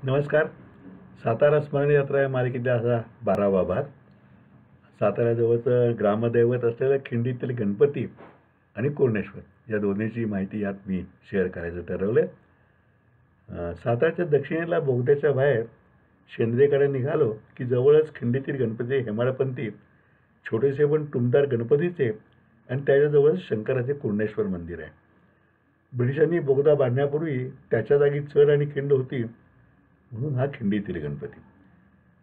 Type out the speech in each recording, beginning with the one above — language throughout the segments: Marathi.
नमस्कार. सातारा स्मरण यात्रा या मालिकेचा हा 12वा भाग. साताऱ्याजवळचं ग्रामदैवत असलेल्या खिंडीतील गणपती आणि कोरणेश्वर या दोन्हीची माहिती यात मी शेअर करायचं ठरवलं. सातारच्या दक्षिणेला बोगद्याच्या बाहेर शेंद्रेकडे निघालो की जवळच खिंडीतील गणपती हेमाडपंथी छोटेसे पण टुमदार गणपतीचे आणि त्याच्याजवळच शंकराचे कोरणेश्वर मंदिर आहे. ब्रिटिशांनी बोगदा बांधण्यापूर्वी त्याच्या जागी चढ आणि खिंड होती म्हणून हा खिंडीतील गणपती.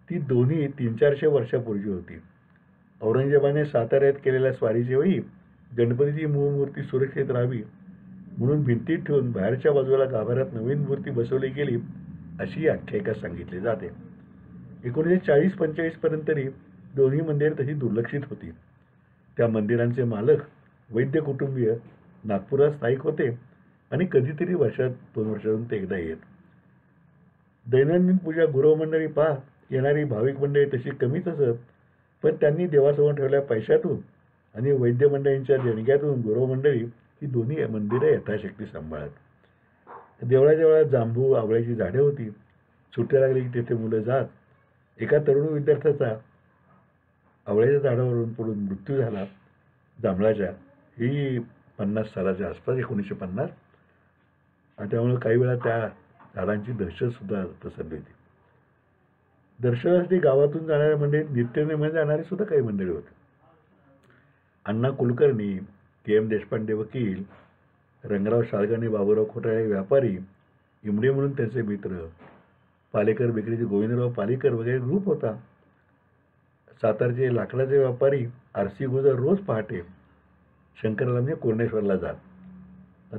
ती दोन्ही 300-400 वर्षापूर्वी होती. औरंगजेबाने साताऱ्यात केलेल्या स्वारीच्या वेळी गणपतीची मूळ मूर्ती सुरक्षित राहावी म्हणून भिंतीत ठेवून बाहेरच्या बाजूला गाभाऱ्यात नवीन मूर्ती बसवली गेली अशी आख्यायिका सांगितली जाते. 1940-45 पर्यंत तरी दोन्ही मंदिरे तशी दुर्लक्षित होती. त्या मंदिरांचे मालक वैद्य कुटुंबीय नागपुरात स्थायिक होते आणि कधीतरी वर्षात 2 वर्षातून ते एकदा येत. दैनंदिन पूजा गुरुमंडळी पाहत येणारी भाविक मंडळी तशी कमीच असत, पण त्यांनी देवासमोर ठेवलेल्या पैशातून आणि वैद्य मंडळींच्या देणग्यातून गुरुमंडळी ही दोन्ही मंदिरे यथाशक्ती सांभाळत. देवळाच्या वेळात जांभूळ आवळ्याची झाडे होती. सुट्ट्या लागली की तेथे मुलं जात. एका तरुण विद्यार्थ्याचा आवळ्याच्या झाडावरून पडून मृत्यू झाला जांभळाच्या. ही 50 सालाच्या आसपास 1950. आणि त्यामुळे काही वेळा त्या झाडांची दहशतसुद्धा पसरली होती. दर्शनासाठी गावातून जाणाऱ्या मंडळीत नित्यनेमाने जाणारी सुद्धा काही मंडळी होती. अण्णा कुलकर्णी, के.एम. देशपांडे वकील, रंगराव शाळगाणे, बाबूराव खोटाळे व्यापारी, इमडे म्हणून त्यांचे मित्र, पालेकर बेकरीचे गोविंदराव पालेकर वगैरे ग्रुप होता. सातारचे लाकडाचे व्यापारी आर.सी. गुजर रोज पहाटे शंकराला म्हणजे कोरणेश्वरला जात.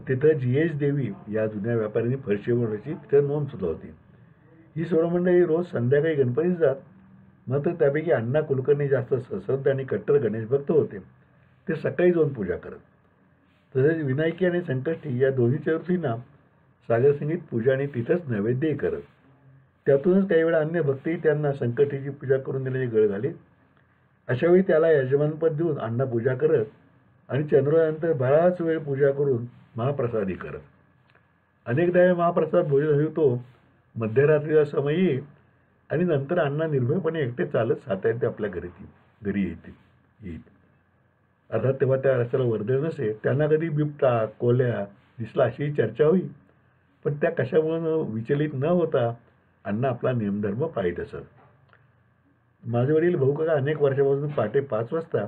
तिथं जी.एच. देवी या जुन्या व्यापाऱ्यांनी फरशी बनवायची तिथं नोंद सुद्धा होती. ही सर्व मंडळी रोज संध्याकाळी गणपतीत जात. मात्र त्यापैकी अण्णा कुलकर्णी जास्त सश्रद्ध आणि कट्टर गणेश भक्त होते. ते सकाळी जाऊन पूजा करत. तसेच विनायकी आणि संकष्टी या दोन्ही चतुर्थींना सागरसंगीत पूजा आणि तिथंच नैवेद्यही करत. त्यातूनच काही वेळा अन्य भक्तही त्यांना संकष्टीची पूजा करून देण्याची गळ झाली. अशावेळी त्याला यजमानपद देऊन अण्णा पूजा करत आणि चंद्रोदयानंतर बराच वेळ पूजा करून महाप्रसादी करत. अनेकदा हे महाप्रसाद भोजन होतो मध्यरात्रीचा समय येई आणि नंतर अण्णा निर्भयपणे एकटे चालत साताऱ्यात आपल्या घरी येईल. अर्थात तेव्हा त्या रस्त्याला वर्दळ नसे. त्यांना कधी बिबटा कोल्ह्या दिसला अशी चर्चा होई, पण त्या कशामुळे विचलित न होता अण्णा आपला नियमधर्म पाळीत असत. माझे वडील भाऊकाका अनेक वर्षापासून पहाटे 5 वाजता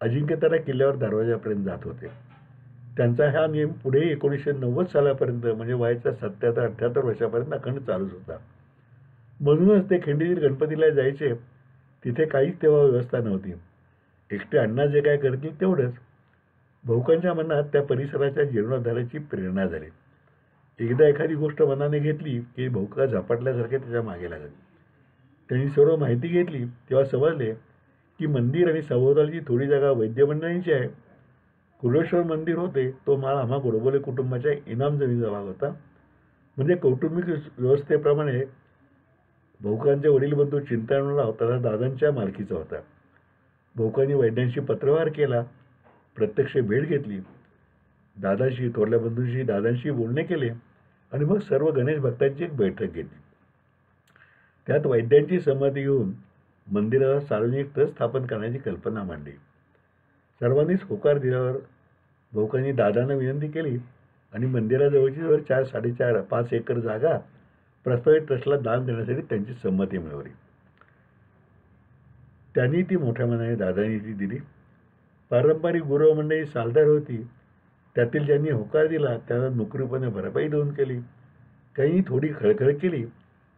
अजिंक्यतारा किल्ल्यावर दरवाजापर्यंत जात होते. त्यांचा हा नियम पुढे 1990 सालापर्यंत म्हणजे वयाच्या 77-78 वर्षापर्यंत अखंड चालूच होता. म्हणूनच ते खिंडीतील गणपतीला जायचे. तिथे काहीच तेव्हा व्यवस्था नव्हती. एकटे अण्णा जे काय करतील तेवढंच. भाऊकांच्या मनात त्या परिसराच्या जीर्णोद्धाराची प्रेरणा झाली. एकदा एखादी गोष्ट मनाने घेतली की भाऊका झपाटल्यासारखे त्याच्या मागे लागत. त्यांनी सर्व माहिती घेतली तेव्हा समजले की मंदिर आणि सभोवतालची थोडी जागा वैद्य मंडळींची आहे. कुलेश्वर मंदिर होते तो माळ आम्हा गोडबोले कुटुंबाच्या इनाम जमिनीचा भाग होता. म्हणजे कौटुंबिक व्यवस्थेप्रमाणे भाऊकांचे वडील बंधू चिंतामणराव तथा दादांच्या मालकीचा होता. भाऊकांनी वैद्यांशी पत्रव्यवहार केला, प्रत्यक्ष भेट घेतली, दादाशी थोरल्या बंधूंशी दादांशी बोलणे केले आणि मग सर्व गणेश भक्तांची एक बैठक घेतली. त्यात वैद्यांची संमती घेऊन मंदिराला सार्वजनिक ट्रस्ट स्थापन करण्याची कल्पना मांडली. सर्वांनीच होकार दिल्यावर भाऊकांनी दादांना विनंती केली आणि मंदिराजवळची जवळ 4-4.5 एकर जागा प्रस्तावित ट्रस्टला दान देण्यासाठी त्यांची संमती मिळवली. त्यांनी ती मोठ्या मनाने दादांनी ती दिली. पारंपरिक गुरुमंडळी सालदार होती. त्यातील ज्यांनी होकार दिला त्यांना नोकरीपणे भरपाई देऊन केली. काही थोडी खळखळ केली,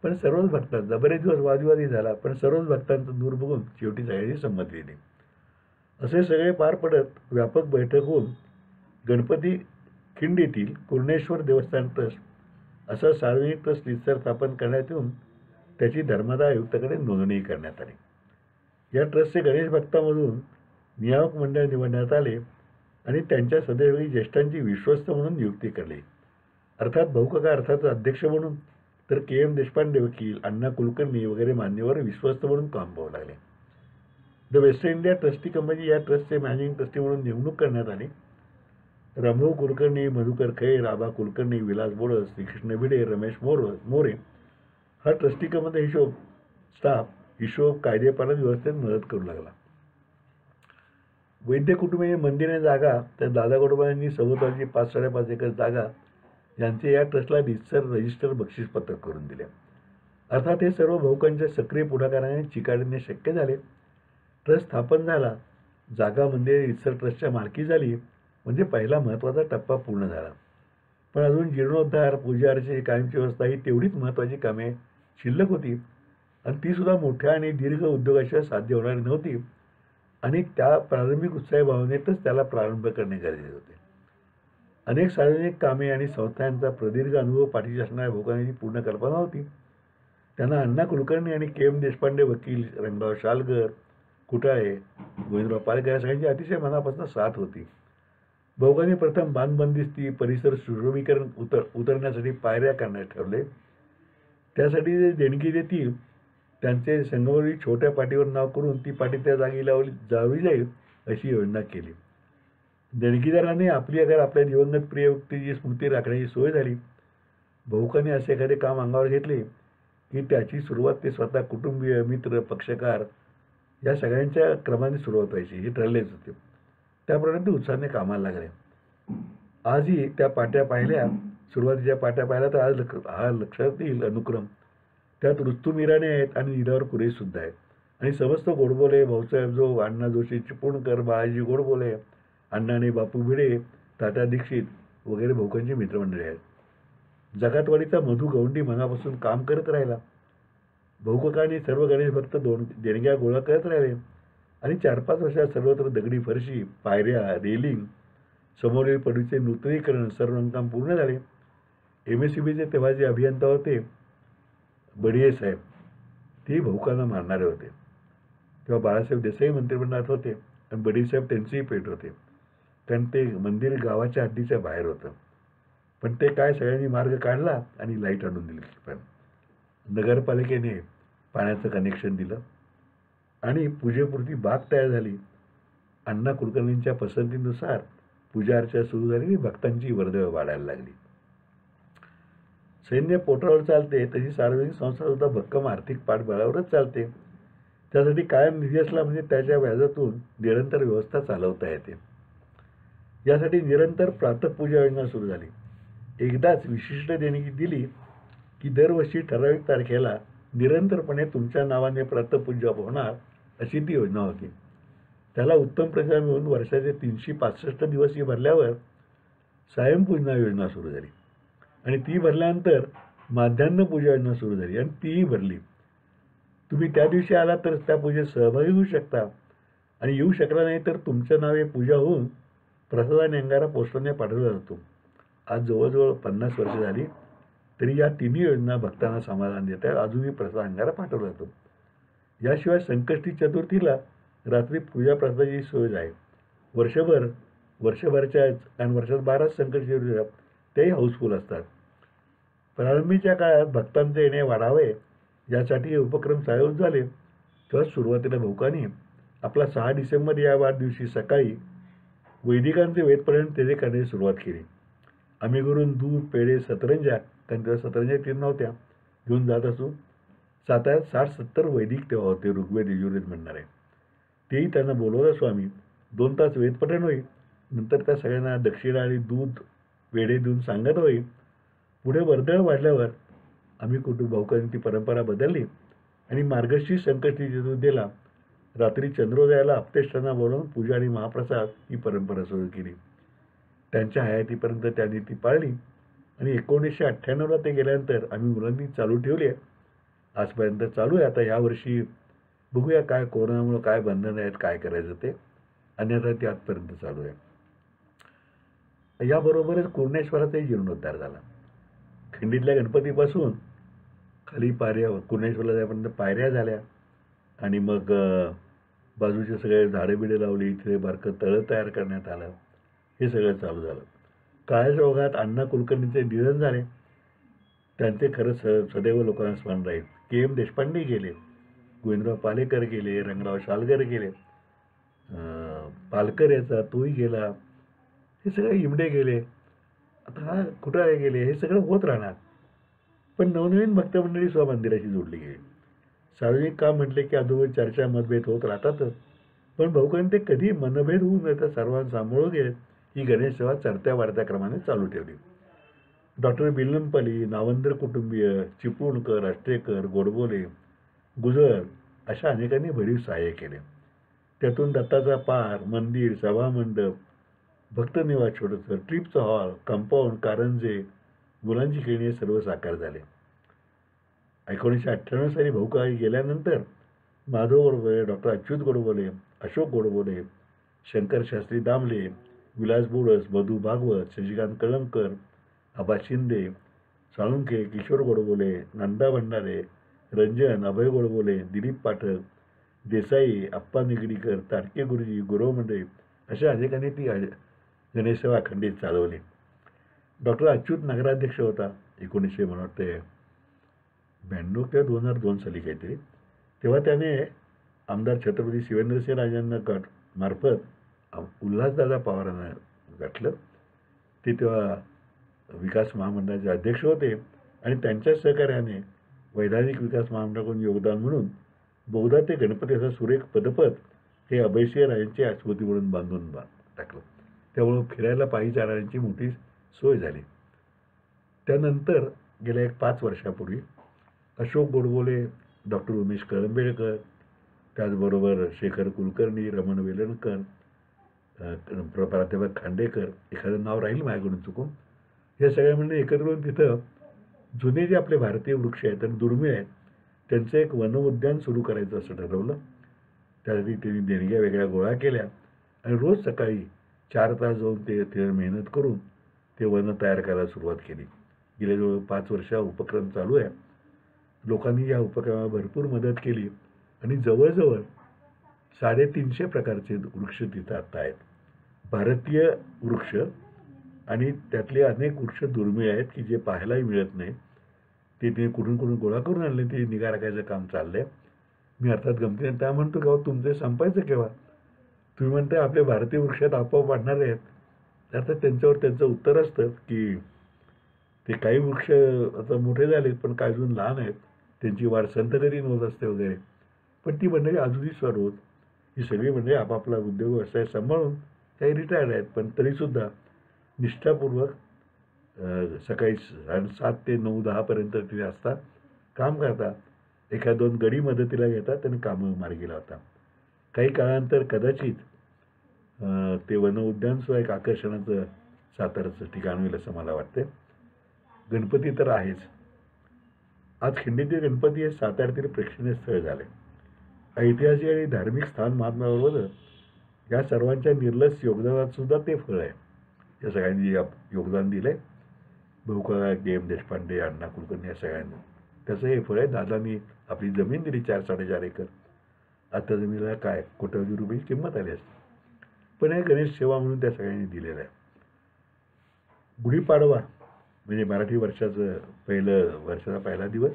पण सर्वच भक्तांचा बरेच दिवस वादविवादही झाला, पण सर्वच भक्तांचं दूर बघून शेवटी सगळ्यांनी संमती दिली. असे सगळे पार पडत व्यापक बैठक होऊन गणपती खिंडीतील कोरणेश्वर देवस्थान ट्रस्ट असा सार्वजनिक ट्रस्ट निस्तर स्थापन करण्यात येऊन त्याची धर्मादाय आयुक्ताकडे नोंदणी करण्यात आली. या ट्रस्टचे गणेश भक्तांमधून नियामक मंडळ निवडण्यात आले आणि त्यांच्या सदैवही ज्येष्ठांची विश्वस्त म्हणून नियुक्ती करली. अर्थात भाऊकाका अर्थात अध्यक्ष म्हणून, तर के.एम. देशपांडे वकील, अण्णा कुलकर्णी वगैरे मान्यवर विश्वस्त म्हणून काम पाहू लागले. The waste India trustee company या ट्रस्टचे मॅनेजिंग ट्रस्टी म्हणून नेमणूक करण्यात आली. रामभाऊ कुलकर्णी, मधुकर खैर, आबा कुलकर्णी, विलास बोडस, श्रीकृष्ण भिडे, रमेश मोरे हा ट्रस्टी कमचा स्टाफ हिशोब कायदेपालन व्यवस्थेत मदत करू लागला. वैद्य कुटुंबीय मंदिर जागा त्या दादा गोडबोल्यांनी सभोवतालची 5-5.5 एकर जागा यांचे या ट्रस्टला रजिस्टर बक्षीसपत्रक करून दिले. अर्थात हे सर्व भाऊकांच्या सक्रिय पुढाकाराने चिकाटीने शक्य झाले. ट्रस्ट स्थापन झाला, जागा मंदिर रितसर ट्रस्टच्या मालकी झाली, म्हणजे पहिला महत्त्वाचा टप्पा पूर्ण झाला. पण अजून जीर्णोद्धार, पूजा अर्चेची कायमची व्यवस्था ही तेवढीच महत्त्वाची कामे शिल्लक होती आणि तीसुद्धा मोठ्या आणि दीर्घ उद्योगाशिवाय साध्य होणारी नव्हती आणि त्या प्रारंभिक उत्साही भावनेतच त्याला प्रारंभ करणे गरजेचे होते. अनेक सार्वजनिक कामे आणि संस्थांचा प्रदीर्घ अनुभव पाठीशी असणाऱ्या भाऊकांची पूर्ण कल्पना होती. त्यांना अण्णा कुलकर्णी आणि के. एम. देशपांडे वकील, रंगराव शालगर, कुटाळे, गोविंदराव पालेकर या सगळ्यांची अतिशय मनापासून साथ होती. भाऊकांनी प्रथम बांधबंदिस्ती, परिसर सुशोभीकरण उतरण्यासाठी पायऱ्या करण्यास ठरवले. त्यासाठी जे देणगी देतील त्यांचे संगमरवरी छोट्या पाटीवर नाव करून ती पाटी त्या जागी जाळली जाईल अशी योजना केली. देणगीदाराने आपली अगर आपल्या दिवंगत प्रिय व्यक्तीची स्मृती राखण्याची सोय झाली. भाऊकांनी असे एखादे काम अंगावर घेतले की त्याची सुरुवात ते स्वतः कुटुंबीय, मित्र, पक्षकार या सगळ्यांच्या क्रमाने सुरुवात व्हायची हे ठरलेच होते. त्याप्रमाणे ते उत्साहाने कामाला लागले. आजही त्या पाट्या पाहिल्या, सुरुवातीच्या पाट्या पाहिल्या तर आज हा लक्षात येईल अनुक्रम. त्यात रुस्तुम इराणी आहेत आणि नीलावर कुरेश सुद्धा आहेत आणि समस्त गोडबोले, भाऊसाहेब जो, अण्णा जोशी चिपळूणकर, बाळाजी गोडबोले, अण्णाने बापू भिडे, तात्या दीक्षित वगैरे भाऊकांची मित्रमंडळी आहेत. जगातवाडीचा मधू गवंडी मनापासून काम करत राहिला. भाऊकाकांनी सर्व गणेश भक्त देणग्या गोळा करत राहिले आणि 4-5 वर्षात सर्वत्र दगडी फरशी, पायऱ्या, रेलिंग, समोरील पडवीचे नूतनीकरण सर्व रंगकाम पूर्ण झाले. MSCBचे तेव्हा जे अभियंता होते बडिये साहेब, ते भाऊकांना मारणारे होते. तेव्हा बाळासाहेब देसाई मंत्रिमंडळात होते आणि बडीसाहेब त्यांचेही पेट होते, कारण ते मंदिर गावाच्या हद्दीच्या बाहेर होतं. पण ते काय सगळ्यांनी मार्ग काढला आणि लाईट आणून दिली. पण नगरपालिकेने पाण्याचं कनेक्शन दिलं आणि पूजेपुरती बाग तयार झाली. अण्णा कुलकर्णींच्या पसंतीनुसार पूजा अर्चा सुरू झाली आणि भक्तांची वर्दळ वाढायला लागली. सैन्य पोटावर चालते तशी सार्वजनिक संस्था सुद्धा भक्कम आर्थिक पाठबळावरच चालते. त्यासाठी कायम निधी असला म्हणजे त्याच्या व्याजातून निरंतर व्यवस्था चालवता येते. यासाठी निरंतर प्रातःपूजा योजना सुरू झाली. एकदाच विशिष्ट देणगी दिली की दरवर्षी ठराविक तारखेला निरंतरपणे तुमच्या नावाने प्रातःपूजा होणार अशी ती योजना होती. त्याला उत्तम प्रतिसाद मिळून वर्षाचे 365 दिवसही भरल्यावर सायंपूजना योजना सुरू झाली आणि ती भरल्यानंतर माध्यान्ह पूजा योजना सुरू झाली आणि तीही भरली. तुम्ही त्या दिवशी आला तर त्या पूजेत सहभागी होऊ शकता आणि येऊ शकला नाही तर तुमच्या नावे पूजा होऊन प्रसादाने अंगारा पोस्टाने पाठवला जातो. आज जवळजवळ 50 वर्ष झाली तरी या तिन्ही योजना भक्तांना समाधान देतात. अजूनही प्रसाद अंगारा पाठवला जातो. याशिवाय संकष्टी चतुर्थीला रात्री पूजा प्रसादाची सोय आहे. वर्षभरच्या आणि वर्षात 12 संकष्टी चतुर्थी तेही हाऊसफुल असतात. प्रारंभीच्या काळात भक्तांचे येणे वाढावे यासाठी हे उपक्रम चालू झाले. तेव्हा सुरुवातीला भाऊकांनी आपला 6 डिसेंबर या वाढदिवशी सकाळी वैदिकांचे वेदपठण तेथे करण्याची सुरुवात केली. आम्ही घरून दूध, पेढे, सतरंजा, कारण तेव्हा सतरंजा 3 नव्हत्या, घेऊन जात असू. साताऱ्यात 60-70 वैदिक तेव्हा होते, ऋग्वेद यजुर्वेद म्हणणारे. तेही त्यांना बोलवत असू आम्ही. 2 तास वेदपठण होईल. नंतर त्या सगळ्यांना दक्षिणा आणि दूध, पेढे देऊन सांगत होईल. पुढे वर्दळ वाढल्यावर आम्ही भाऊकांनी ती परंपरा बदलली आणि मार्गशीर्ष संकष्टी चतुर्थीला रात्री चंद्रोदयाला आप्तेष्टांना बोलावून पूजा आणि महाप्रसाद ही परंपरा सुरू केली. त्यांच्या हयातीपर्यंत त्यांनी ती पाळली आणि 1998ला ते गेल्यानंतर आम्ही मुलांनी चालू ठेवली आहे. आजपर्यंत चालू आहे. आता यावर्षी बघूया काय कोरोनामुळे काय बंधन आहेत, काय करायचं ते, अन्यथा ते आजपर्यंत चालू आहे. याबरोबरच कुर्णेश्वराचाही जीर्णोद्धार झाला. खिंडीतल्या गणपतीपासून खाली कुर्णेश्वरला जायपर्यंत पायऱ्या झाल्या आणि मग बाजूचे सगळे झाडे बिडे लावली. इथे बारकं तळं तयार करण्यात आलं. हे सगळं चालू झालं. काळाच्या ओघात अण्णा कुलकर्णींचे निधन झाले. त्यांचे खरंच सदैव लोकांना स्मरण राहील. के. देशपांडे गेले, गोविंदराव पालेकर गेले, रंगराव शालगर गेले, पालकर याचा तोही गेला, हे सगळे इमडे गेले, आता हा कुटाळे गेले, हे सगळं होत राहणार. पण नवनवीन भक्तमंडळी स्वमंदिराशी जोडली गेली. सार्वजनिक काम म्हटले की अधोगती चर्चा मतभेद होत राहतातच, पण भाऊकांनी ते कधी मनभेद होऊ नये तर सर्वांना सांभाळून घेत ही गणेश सेवा चढत्या वाढत्या क्रमाने चालू ठेवली. डॉक्टर बिल्लमपल्ली, नावंदर कुटुंबीय, चिपळूणकर, अष्टेकर, गोडबोले, गुजर अशा अनेकांनी भरीव सहाय्य केले. त्यातून दत्ताचा पार, मंदिर, सभामंडप, भक्तनिवास छोटंसं, ट्रिपचा हॉल, कंपाऊंड, कारंजे, मुलांची खेळणी हे सर्व साकार झाले. 1998 साली भाऊकाई गेल्यानंतर माधव गोडबोले, डॉक्टर अच्युत गोडबोले, अशोक गोडबोले, शंकर शास्त्री दामले, विलास बोरस, मधू भागवत, शशिकांत कळमकर, आबा शिंदे, साळुंखे, किशोर गोडबोले, नंदा भंडारे, रंजन, अभय गोडबोले, दिलीप पाठक, देसाई, आप्पा निगडीकर, तारके गुरुजी, गुरव मंडळी अशा अनेकांनी ती गणेश सेवा अखंडित चालवली. डॉक्टर अच्युत नगराध्यक्ष होता 1900 मला वाटते 92 किंवा 2002 साली काहीतरी. तेव्हा त्याने आमदार छत्रपती शिवेंद्रसिंह राजांना गट मार्फत उल्हासदादा पवारांना गाठलं. ते तेव्हा विकास महामंडळाचे अध्यक्ष होते आणि त्यांच्या सहकार्याने वैधानिक विकास महामंडळाकडून योगदान म्हणून बहुधा ते गणपती असा सुरेख पदपथ हे अभयसिंह राजांची स्मृती म्हणून बांधून टाकलं. त्यामुळं फिरायला पायी जाणाऱ्यांची मोठी सोय झाली. त्यानंतर गेल्या 5 वर्षापूर्वी अशोक गोडबोले, डॉक्टर उमेश कळंबेळकर, त्याचबरोबर शेखर कुलकर्णी, रमण वेलणकर, प्राध्यापक खांडेकर, एखादं नाव राहील माझ्याकडून चुकून, या सगळ्या म्हणजे एकत्र येऊन तिथं जुने जे आपले भारतीय वृक्ष आहेत आणि दुर्मिळ आहेत त्यांचं एक वनउद्यान सुरू करायचं असं ठरवलं. त्यासाठी त्यांनी देणग्या वेगळ्या गोळा केल्या आणि रोज सकाळी 4 तास जाऊन ते मेहनत करून ते वन तयार करायला सुरुवात केली. गेल्या जवळ 5 वर्ष उपक्रम चालू आहे. लोकांनी या उपक्रमाला भरपूर मदत केली आणि जवळजवळ 350 प्रकारचे वृक्ष तिथं आता आहेत. भारतीय वृक्ष आणि त्यातले अनेक वृक्ष दुर्मिळ आहेत की जे पाहायलाही मिळत नाही. ते कुठून गोळा करून आणले ते निगा राखायचं काम चाललंय. मी अर्थात गमतीने त्या म्हणतो की तुमचे संपायचं केव्हा? तुम्ही म्हणताय आपल्या भारतीय वृक्षात आपोआप वाढणारे आहेत. अर्थात त्यांच्यावर त्यांचं उत्तर असतं की ते काही वृक्ष आता मोठे झालेत पण काही अजून लहान आहेत, त्यांची वाढ संतगतीने होत असते वगैरे. पण ती मंडळी अजूनही स्वर होत. ही सगळी मंडळी आपापला उद्योग व्यवसाय सांभाळून काही रिटायर्ड आहेत पण तरीसुद्धा निष्ठापूर्वक सकाळी 7 ते 9-10 पर्यंत तिथे असतात, काम करतात. 1-2 गडी मदतीला घेतात आणि कामं मार्गी लावतात. काही काळानंतर कदाचित ते वनउद्यानसुद्धा एक आकर्षणाचं साताऱ्याचं ठिकाण होईल असं मला वाटतं. गणपती तर आहेच. आज खिंडीतील गणपती हे साताऱ्यातील प्रेक्षणीय स्थळ झाले. ऐतिहासिक आणि धार्मिक स्थान महात्म्याबरोबर या सर्वांच्या निर्लस योगदानात सुद्धा ते फळ आहे. या सगळ्यांनी योगदान दिलंय. बहुकाळ के.एम. देशपांडे, अण्णा कुलकर्णी या सगळ्यांनी. त्याचं हे फळ आहे. दादांनी आपली जमीन दिली 4-4.5 एकर. आता जमिनीला काय कोट्यवधी रुपयाची किंमत आली असते. पण हे गणेश सेवा म्हणून त्या सगळ्यांनी दिलेलं आहे. गुढीपाडवा म्हणजे मराठी वर्षाचं वर्षाचा पहिला दिवस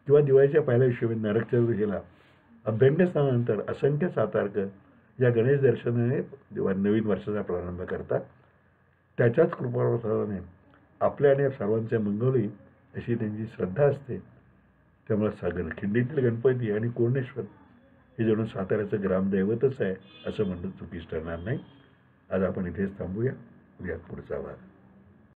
किंवा दिवाळीच्या पहिल्या दिवशी नरक चतुर्थीला अभ्यंगस्नानानंतर असंख्य सातारकर या गणेश दर्शनाने नवीन वर्षाचा प्रारंभ करतात. त्याच्याच कृपाप्रसादाने आपल्या आणि सर्वांचे मंगल होईल अशी त्यांची श्रद्धा असते. त्यामुळे खिंडीतील गणपती आणि कोरणेश्वर हे जणू साताऱ्याचं ग्रामदैवतच आहे असं म्हणणं चुकीच ठरणार नाही. आज आपण इथेच थांबूया. पुढचा भाग.